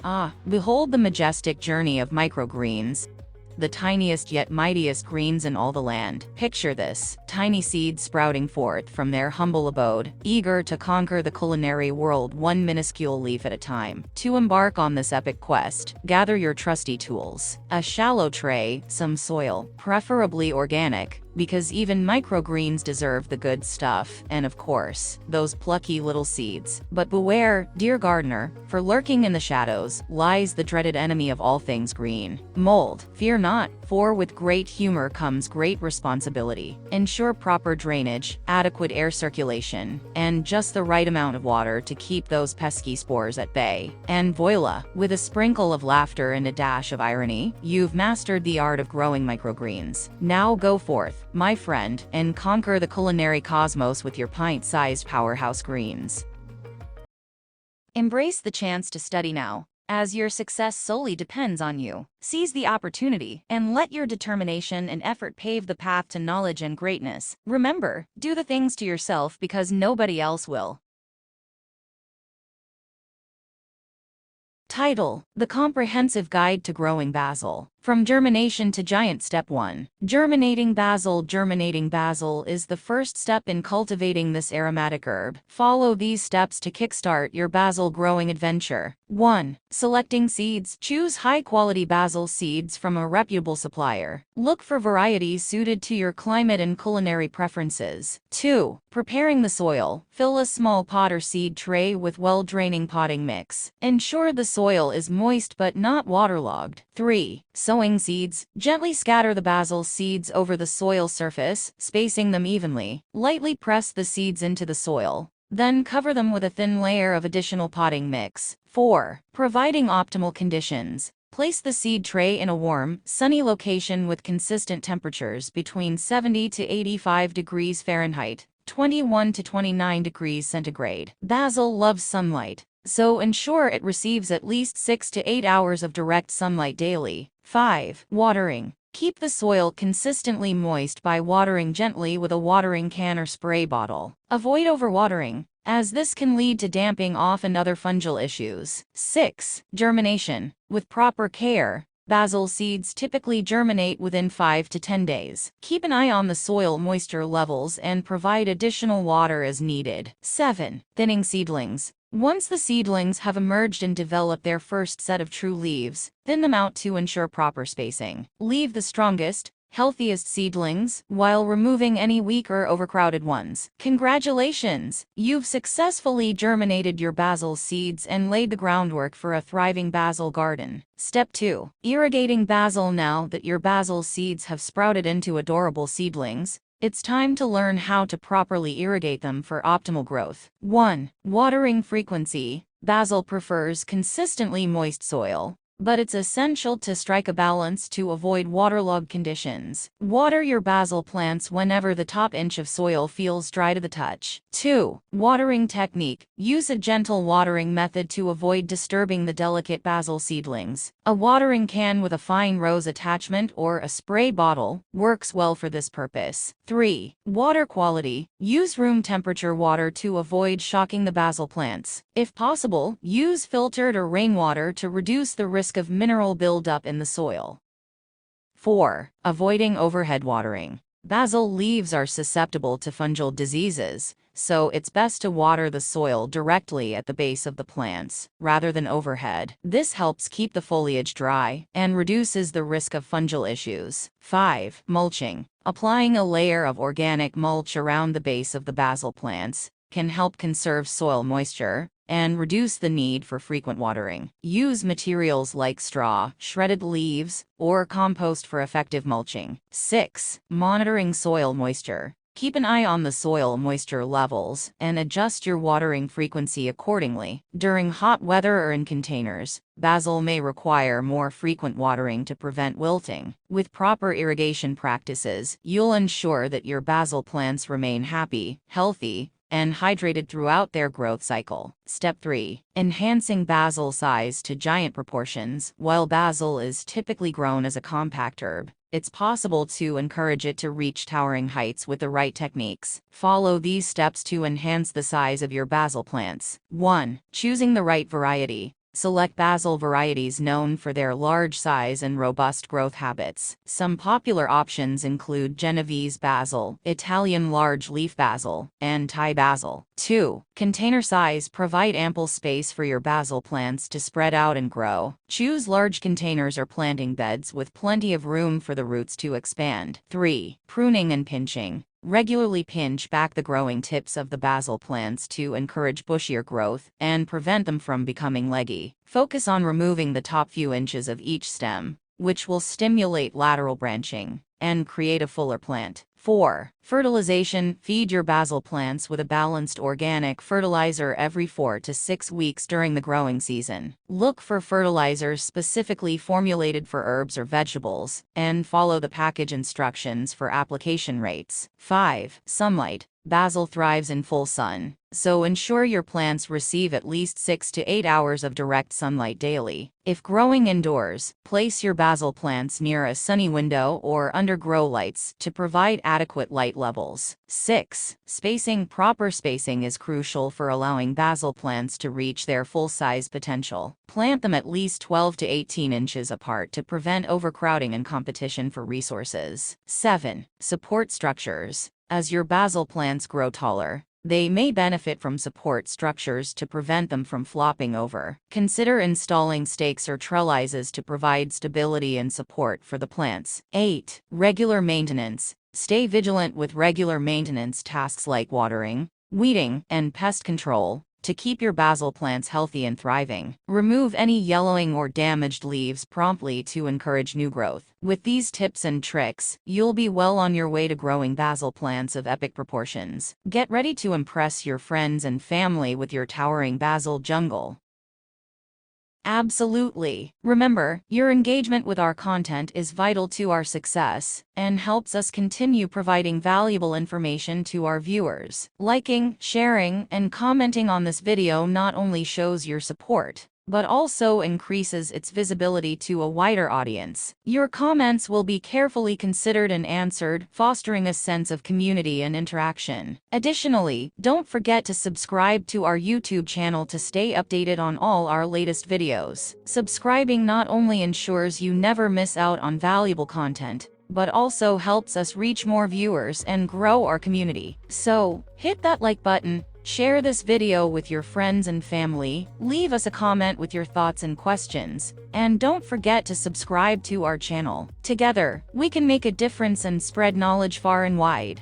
Ah, behold the majestic journey of microgreens, the tiniest yet mightiest greens in all the land. Picture this, tiny seeds sprouting forth from their humble abode, eager to conquer the culinary world one minuscule leaf at a time. To embark on this epic quest, gather your trusty tools. A shallow tray, some soil, preferably organic, because even microgreens deserve the good stuff, and of course, those plucky little seeds. But beware, dear gardener, for lurking in the shadows lies the dreaded enemy of all things green: mold. Fear not, for with great humor comes great responsibility. Ensure proper drainage, adequate air circulation, and just the right amount of water to keep those pesky spores at bay. And voila, with a sprinkle of laughter and a dash of irony, you've mastered the art of growing microgreens. Now go forth, my friend, and conquer the culinary cosmos with your pint-sized powerhouse greens. Embrace the chance to study now, as your success solely depends on you. Seize the opportunity, and let your determination and effort pave the path to knowledge and greatness. Remember, do the things to yourself because nobody else will. Title: The Comprehensive Guide to Growing Basil. From Germination to Giant. Step 1. Germinating basil. Germinating basil is the first step in cultivating this aromatic herb. Follow these steps to kickstart your basil growing adventure. 1. Selecting seeds. Choose high-quality basil seeds from a reputable supplier. Look for varieties suited to your climate and culinary preferences. 2. Preparing the soil. Fill a small pot or seed tray with well-draining potting mix. Ensure the soil is moist but not waterlogged. 3. Sowing seeds. Gently scatter the basil seeds over the soil surface, spacing them evenly. Lightly press the seeds into the soil. Then cover them with a thin layer of additional potting mix. 4. Providing optimal conditions. Place the seed tray in a warm, sunny location with consistent temperatures between 70 to 85 degrees Fahrenheit, 21 to 29 degrees centigrade. Basil loves sunlight, so ensure it receives at least 6 to 8 hours of direct sunlight daily. 5. Watering. Keep the soil consistently moist by watering gently with a watering can or spray bottle. Avoid overwatering, as this can lead to damping off and other fungal issues. 6. Germination. With proper care, basil seeds typically germinate within 5 to 10 days. Keep an eye on the soil moisture levels and provide additional water as needed. 7. Thinning seedlings. Once the seedlings have emerged and developed their first set of true leaves, thin them out to ensure proper spacing. Leave the strongest, healthiest seedlings, while removing any weak or overcrowded ones. Congratulations! You've successfully germinated your basil seeds and laid the groundwork for a thriving basil garden. Step 2. Irrigating basil. Now that your basil seeds have sprouted into adorable seedlings, it's time to learn how to properly irrigate them for optimal growth. 1. Watering frequency. Basil prefers consistently moist soil, but it's essential to strike a balance to avoid waterlogged conditions. Water your basil plants whenever the top inch of soil feels dry to the touch. 2. Watering technique. Use a gentle watering method to avoid disturbing the delicate basil seedlings. A watering can with a fine rose attachment or a spray bottle works well for this purpose. 3. Water quality. Use room temperature water to avoid shocking the basil plants. If possible, use filtered or rainwater to reduce the risk of mineral buildup in the soil. 4. Avoiding overhead watering. Basil leaves are susceptible to fungal diseases, so it's best to water the soil directly at the base of the plants, rather than overhead. This helps keep the foliage dry and reduces the risk of fungal issues. 5. Mulching. Applying a layer of organic mulch around the base of the basil plants can help conserve soil moisture and reduce the need for frequent watering. Use materials like straw, shredded leaves, or compost for effective mulching. 6. Monitoring soil moisture. Keep an eye on the soil moisture levels and adjust your watering frequency accordingly. During hot weather or in containers, basil may require more frequent watering to prevent wilting. With proper irrigation practices, you'll ensure that your basil plants remain happy, healthy, and hydrated throughout their growth cycle. Step 3. Enhancing basil size to giant proportions. While basil is typically grown as a compact herb, it's possible to encourage it to reach towering heights with the right techniques. Follow these steps to enhance the size of your basil plants. 1. Choosing the right variety. Select basil varieties known for their large size and robust growth habits. Some popular options include Genovese basil, Italian large leaf basil, and Thai basil. 2. Container size. Provide ample space for your basil plants to spread out and grow. Choose large containers or planting beds with plenty of room for the roots to expand. 3. Pruning and pinching. Regularly pinch back the growing tips of the basil plants to encourage bushier growth and prevent them from becoming leggy. Focus on removing the top few inches of each stem, which will stimulate lateral branching and create a fuller plant. 4. Fertilization. Feed your basil plants with a balanced organic fertilizer every 4 to 6 weeks during the growing season. Look for fertilizers specifically formulated for herbs or vegetables, and follow the package instructions for application rates. 5. Sunlight. Basil thrives in full sun, so ensure your plants receive at least 6 to 8 hours of direct sunlight daily. If growing indoors, place your basil plants near a sunny window or under grow lights to provide adequate light levels. 6. Spacing. Proper spacing is crucial for allowing basil plants to reach their full-size potential. Plant them at least 12 to 18 inches apart to prevent overcrowding and competition for resources. 7. Support structures. As your basil plants grow taller, they may benefit from support structures to prevent them from flopping over. Consider installing stakes or trellises to provide stability and support for the plants. 8. Regular maintenance. Stay vigilant with regular maintenance tasks like watering, weeding, and pest control to keep your basil plants healthy and thriving. Remove any yellowing or damaged leaves promptly to encourage new growth. With these tips and tricks, you'll be well on your way to growing basil plants of epic proportions. Get ready to impress your friends and family with your towering basil jungle. Absolutely. Remember, your engagement with our content is vital to our success and helps us continue providing valuable information to our viewers. Liking, sharing, and commenting on this video not only shows your support, but also increases its visibility to a wider audience. Your comments will be carefully considered and answered, fostering a sense of community and interaction. Additionally, don't forget to subscribe to our YouTube channel to stay updated on all our latest videos. Subscribing not only ensures you never miss out on valuable content, but also helps us reach more viewers and grow our community. So, hit that like button, share this video with your friends and family, leave us a comment with your thoughts and questions, and don't forget to subscribe to our channel. Together, we can make a difference and spread knowledge far and wide.